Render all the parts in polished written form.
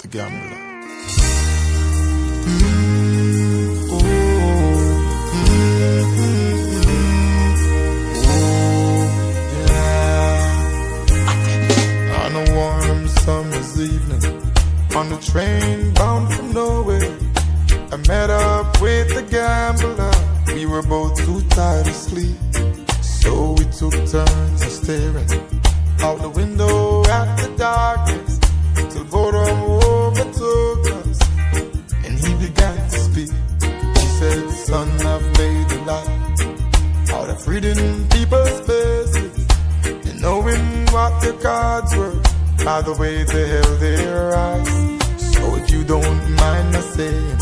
the gambler. On a warm summer's evening, on the train bound for nowhere, I met up with the gambler. We were both too tired to sleep, so we took turns staring out the window at the darkness till boredom overtook us, and he began to speak. He said, "Son, I've made a lot out of reading people's faces and knowing what their cards were by the way they held their eyes. So if you don't mind my saying,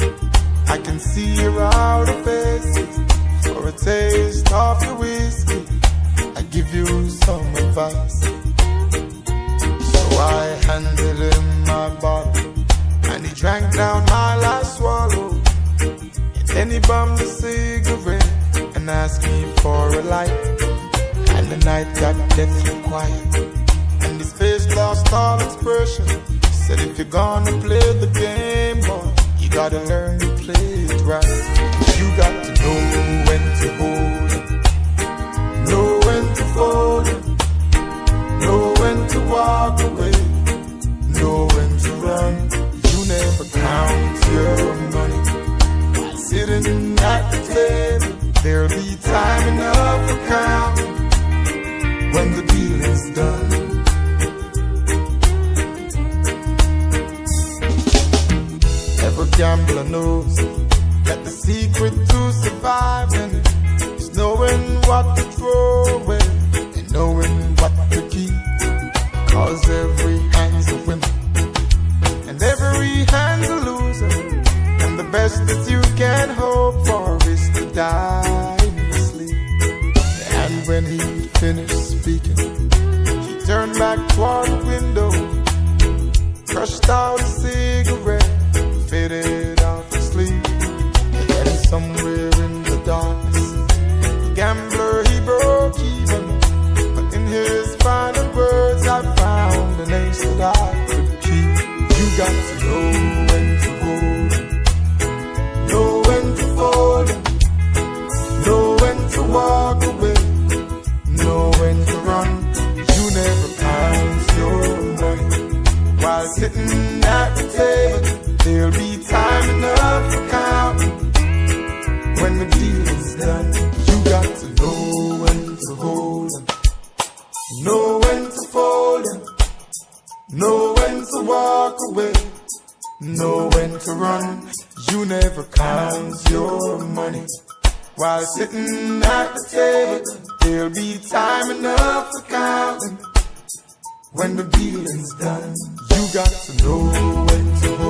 I can see your outer faces. For a taste of your whiskey, I give you some advice." So I handed him my bottle, and he drank down my last swallow. And then he bummed a cigarette and asked me for a light. And the night got deathly quiet, and his face lost all expression. He said, "If you're gonna play the game, boy, you gotta learn to play it right. You got to know when to hold it, know when to fold it, know when to walk away, know when to run. You never count your money while sitting at the table. There'll be time enough for counting when the deal is done." Every gambler knows that the secret to surviving is knowing what to throw away and knowing what to keep. 'Cause every hand's a winner and every hand's a loser, and the best that you can hope for is to die in your sleep. And when he finished speaking, he turned back toward the window, crushed out a cigarette, faded off to sleep. And then somewhere in the darkness, the gambler, he broke even. But in his final words, I found an ace that I could keep. You got to know when to hold it, know when to fold it, know when to walk away, know when to run. You never count your money while sitting at the table. There'll be time enough for counting when the deal is done. You got to know when to hold them, know when to fold them, know when to walk away, know when to run. You never count your money while sitting at the table. There'll be time enough for counting when the deal is done. You got to know when to hold